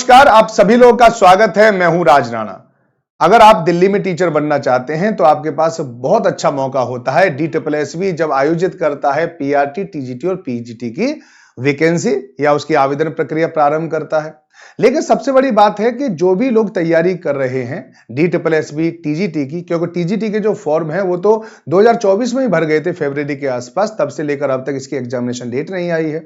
नमस्कार, आप सभी लोगों का स्वागत है। मैं हूं राज राणा। अगर आप दिल्ली में टीचर बनना चाहते हैं तो आपके पास बहुत अच्छा मौका होता है। DSSB जब आयोजित करता है पीआरटी, टीजीटी और पीजीटी की वैकेंसी या उसकी आवेदन प्रक्रिया प्रारंभ करता है। लेकिन सबसे बड़ी बात है कि जो भी लोग तैयारी कर रहे हैं DSSB, टीजीटी की, क्योंकि टीजीटी के जो फॉर्म है वो तो 2024 में ही भर गए थे फरवरी के आसपास, तब से लेकर अब तक इसकी एग्जामिनेशन डेट नहीं आई है।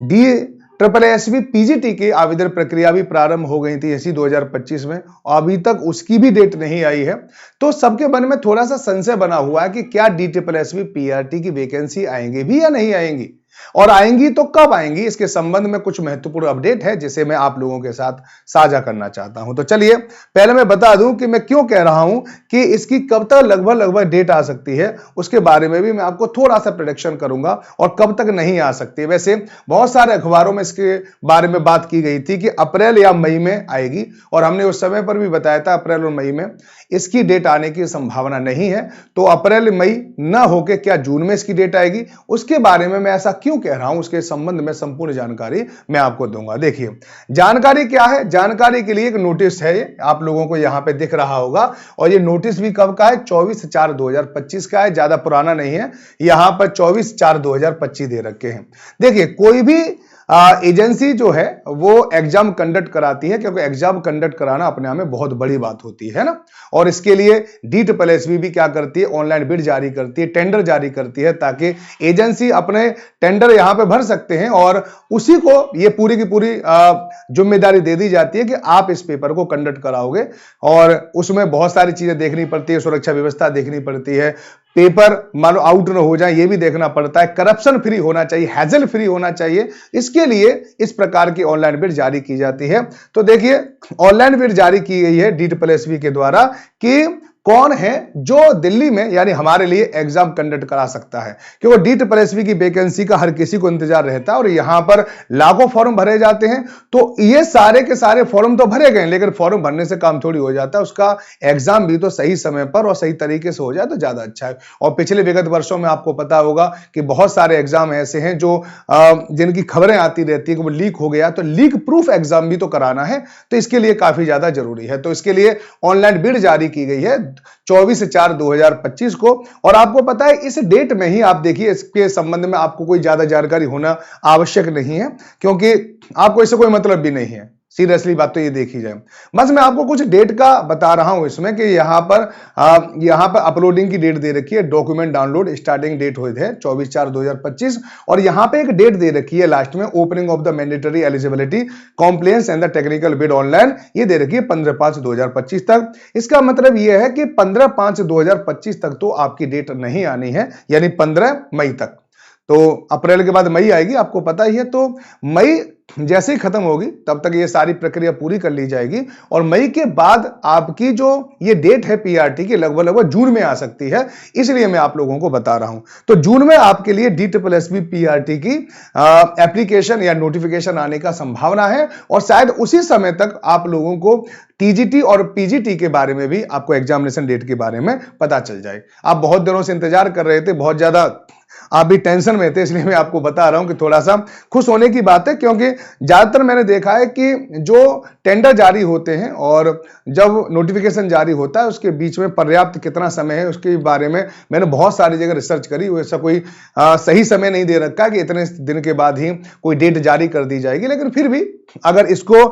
DSSB पीजीटी की आवेदन प्रक्रिया भी प्रारंभ हो गई थी इसी 2025 में, और अभी तक उसकी भी डेट नहीं आई है। तो सबके मन में थोड़ा सा संशय बना हुआ है कि क्या DSSB पीआरटी की वैकेंसी आएंगी भी या नहीं आएंगी, और आएंगी तो कब आएंगी। इसके संबंध में कुछ महत्वपूर्ण अपडेट है जिसे मैं आप लोगों के साथ साझा करना चाहता हूं। तो चलिए पहले मैं बता दूं कि मैं क्यों कह रहा हूं कि इसकी कब तक लगभग डेट आ सकती है, उसके बारे में भी मैं आपको थोड़ा सा प्रेडिक्शन करूंगा, और कब तक नहीं आ सकती। वैसे बहुत सारे अखबारों में इसके बारे में बात की गई थी कि अप्रैल या मई में आएगी, और हमने उस समय पर भी बताया था अप्रैल और मई में इसकी डेट आने की संभावना नहीं है। तो अप्रैल मई न होकर क्या जून में इसकी डेट आएगी, उसके बारे में मैं ऐसा क्यों कह रहा हूं, उसके संबंध में संपूर्ण जानकारी मैं आपको दूंगा। देखिए जानकारी क्या है, जानकारी के लिए एक नोटिस है, आप लोगों को यहां पे दिख रहा होगा, और ये नोटिस भी कब का है, 24/4/2025 का है, ज्यादा पुराना नहीं है। यहां पर 24/4/2025 दे रखे हैं। देखिए कोई भी एजेंसी जो है वो एग्जाम कंडक्ट कराती है, क्योंकि एग्जाम कंडक्ट कराना अपने आप में बहुत बड़ी बात होती है ना, और इसके लिए DSSB भी क्या करती है, ऑनलाइन बिड जारी करती है, टेंडर जारी करती है, ताकि एजेंसी अपने टेंडर यहां पे भर सकते हैं, और उसी को ये पूरी की पूरी जिम्मेदारी दे दी जाती है कि आप इस पेपर को कंडक्ट कराओगे। और उसमें बहुत सारी चीजें देखनी पड़ती है, सुरक्षा व्यवस्था देखनी पड़ती है, पेपर मानो आउट न हो जाए ये भी देखना पड़ता है, करप्शन फ्री होना चाहिए, हैजल फ्री होना चाहिए। इसके लिए इस प्रकार की ऑनलाइन बिड जारी की जाती है। तो देखिए ऑनलाइन बिड जारी की गई है DSSB के द्वारा कि कौन है जो दिल्ली में यानी हमारे लिए एग्जाम कंडक्ट करा सकता है, क्योंकि DSSB की वैकेंसी का हर किसी को इंतजार रहता है, और यहां पर लाखों फॉर्म भरे जाते हैं। तो ये सारे के सारे फॉर्म तो भरे गए, लेकिन फॉर्म भरने से काम थोड़ी हो जाता है, उसका एग्जाम भी तो सही समय पर और सही तरीके से हो जाए तो ज्यादा अच्छा है। और पिछले विगत वर्षों में आपको पता होगा कि बहुत सारे एग्जाम ऐसे हैं जो जिनकी खबरें आती रहती है कि वो लीक हो गया, तो लीक प्रूफ एग्जाम भी तो कराना है, तो इसके लिए काफी ज्यादा जरूरी है। तो इसके लिए ऑनलाइन बिड जारी की गई है 24/4/2025 को, और आपको पता है इस डेट में ही आप देखिए इसके संबंध में आपको कोई ज्यादा जानकारी होना आवश्यक नहीं है, क्योंकि आपको इससे कोई मतलब भी नहीं है। सीरियसली बात तो ये देखी जाए, बस मैं आपको कुछ डेट का बता रहा हूं इसमें कि यहां पर अपलोडिंग की डेट दे रखी है, डॉक्यूमेंट डाउनलोड स्टार्टिंग डेट हुई है 24/4/2025, और यहां पे एक डेट दे रखी है लास्ट में, opening of the mandatory eligibility कॉम्प्लेंस and the technical bid online, ये दे रखी है 15/5/2025 तक। इसका मतलब यह है कि 15/5/2025 तक तो आपकी डेट नहीं आनी है, यानी 15 मई तक। तो अप्रैल के बाद मई आएगी, आपको पता ही है। तो मई जैसे ही खत्म होगी तब तक ये सारी प्रक्रिया पूरी कर ली जाएगी, और मई के बाद आपकी जो ये डेट है पीआरटी की लगभग जून में आ सकती है, इसलिए मैं आप लोगों को बता रहा हूं। तो जून में आपके लिए DSSB पीआरटी की एप्लीकेशन या नोटिफिकेशन आने का संभावना है, और शायद उसी समय तक आप लोगों को टीजीटी और पीजीटी के बारे में भी आपको एग्जामिनेशन डेट के बारे में पता चल जाए। आप बहुत दिनों से इंतजार कर रहे थे, बहुत ज्यादा आप भी टेंशन में थे, इसलिए मैं आपको बता रहा हूं कि थोड़ा सा खुश होने की बात है, क्योंकि ज्यादातर मैंने देखा है कि जो टेंडर जारी होते हैं और जब नोटिफिकेशन जारी होता है उसके बीच में पर्याप्त कितना समय है उसके बारे में मैंने बहुत सारी जगह रिसर्च करी, वैसा कोई सही समय नहीं दे रखा कि इतने दिन के बाद ही कोई डेट जारी कर दी जाएगी। लेकिन फिर भी अगर इसको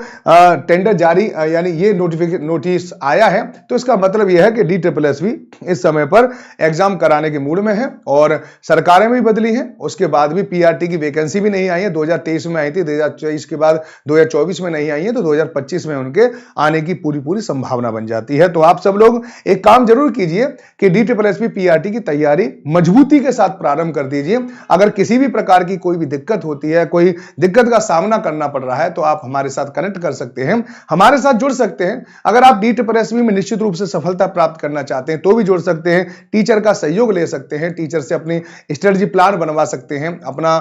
टेंडर जारी यानी ये नोटिस आया है, तो इसका मतलब यह है कि DSSB इस समय पर एग्जाम कराने के मूड में है, और सरकारें भी बदली हैं, उसके बाद भी पीआरटी की वैकेंसी भी नहीं आई है। 2023 में आई थी, 2023 के बाद 2024 में नहीं आई है, तो 2025 में उनके आने की पूरी संभावना बन जाती है। तो आप सब लोग एक काम जरूर कीजिए कि DSSB पीआरटी की तैयारी मजबूती के साथ प्रारंभ कर दीजिए। अगर किसी भी प्रकार की कोई भी दिक्कत होती है, कोई दिक्कत का सामना करना पड़ रहा है, तो आप हमारे साथ कनेक्ट कर सकते हैं, हमारे साथ जुड़ सकते हैं। अगर आप DSSB में निश्चित रूप से सफलता प्राप्त करना चाहते हैं तो भी जुड़ सकते हैं, टीचर का सहयोग ले सकते हैं, टीचर से अपनी स्ट्रेटजी प्लान बनवा सकते हैं, अपना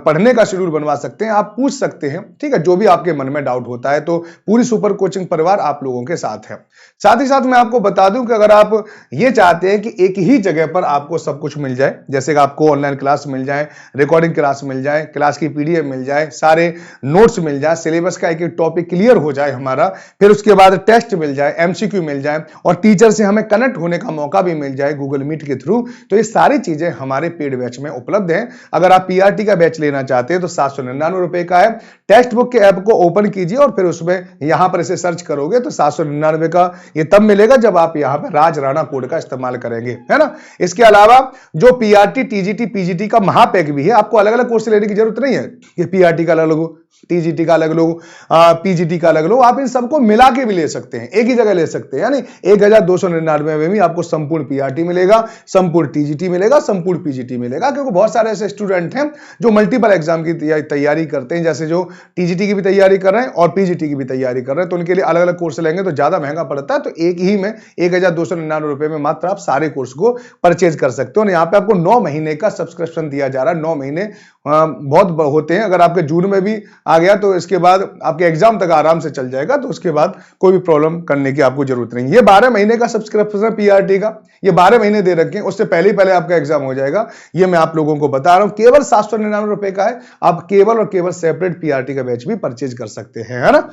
पढ़ने का शेड्यूल बनवा सकते हैं, आप पूछ सकते हैं, ठीक है, जो भी आपके मन में डाउट होता है। तो पूरी सुपर कोचिंग परिवार आप लोगों के साथ है। साथ ही साथ मैं आपको बता दूं कि अगर आप ये चाहते हैं कि एक ही जगह पर आपको सब कुछ मिल जाए, जैसे कि आपको ऑनलाइन क्लास मिल जाए, रिकॉर्डिंग क्लास मिल जाए, क्लास की पीडीएफ मिल जाए, सारे नोट्स मिल जाए, सिलेबस का एक एक टॉपिक क्लियर हो जाए हमारा, फिर उसके बाद टेस्ट मिल जाए, एमसीक्यू मिल जाए और टीचर से हमें कनेक्ट होने का मौका भी मिल जाए गूगल मीट के थ्रू, तो ये सारी चीजें हमारे पेड बैच में उपलब्ध हैं। अगर आप पीआरटी का बैच लेना चाहते हैं तो 799 रुपए का है। टेक्स्ट बुक के ऐप को ओपन कीजिए और फिर उसमें यहां पर इसे सर्च करोगे तो 799 का ये तब मिलेगा जब आप यहां पर राज राणा कोड का इस्तेमाल करेंगे, है ना। इसके अलावा जो पीआरटी टीजीटी पीजीटी का महापैक भी है, आपको अलग अलग कोर्स लेने की जरूरत नहीं है कि पीआरटी का अलग लो, टीजीटी का अलग लो, पीजीटी का अलग लो, आप इन सबको मिला के भी ले सकते हैं, एक ही जगह ले सकते हैं। यानी 1299 में भी आपको संपूर्ण पीआरटी मिलेगा, संपूर्ण टीजीटी मिलेगा, संपूर्ण पीजीटी मिलेगा। क्योंकि बहुत सारे ऐसे स्टूडेंट हैं जो मल्टीपल एग्जाम की तैयारी करते हैं, जैसे जो टीजीटी की भी तैयारी कर रहे हैं और पीजीटी की भी तैयारी कर रहे हैं, तो उनके लिए अलग अलग कोर्स लेंगे तो ज्यादा महंगा पड़ता है। तो एक ही में 1299 रुपए में मात्र आप सारे कोर्स को परचेज कर सकते हो। और यहाँ पे आपको 9 महीने का सब्सक्रिप्शन दिया जा रहा है। 9 महीने बहुत होते हैं, अगर आपके जून में भी आ गया तो इसके बाद आपके एग्जाम तक आराम से चल जाएगा, तो उसके बाद कोई भी प्रॉब्लम करने की आपको जरूरत नहीं। ये 12 महीने का सब्सक्रिप्शन पीआरटी का, ये 12 महीने दे रखे हैं, उससे पहले ही पहले आपका एग्जाम हो जाएगा। ये मैं आप लोगों को बता रहा हूं, केवल 799 रुपए का है। आप केवल और केवल सेपरेट पीआरटी का बैच भी परचेज कर सकते हैं, है ना।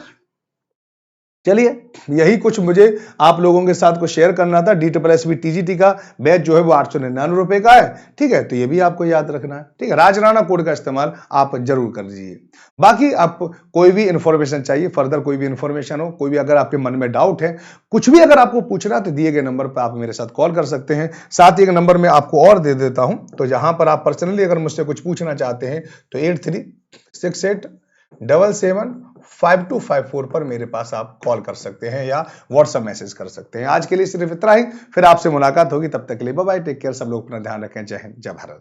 चलिए, यही कुछ मुझे आप लोगों के साथ को शेयर करना था। DSSB टीजीटी का बैच जो है वो 899 रुपए का है, ठीक है। तो ये भी आपको याद रखना है, ठीक है। राजराणा कोड का इस्तेमाल आप जरूर कर लीजिए। बाकी आप कोई भी इंफॉर्मेशन चाहिए, फर्दर कोई भी इंफॉर्मेशन हो, कोई भी अगर आपके मन में डाउट है, कुछ भी अगर आपको पूछना, तो दिए गए नंबर पर आप मेरे साथ कॉल कर सकते हैं। साथ ही एक नंबर में आपको और दे देता हूं, तो जहां पर आप पर्सनली अगर मुझसे कुछ पूछना चाहते हैं तो 8368775254 पर मेरे पास आप कॉल कर सकते हैं या व्हाट्सएप मैसेज कर सकते हैं। आज के लिए सिर्फ इतना ही, फिर आपसे मुलाकात होगी। तब तक के लिए बाय बाय, टेक केयर, सब लोग अपना ध्यान रखें। जय हिंद, जय भारत।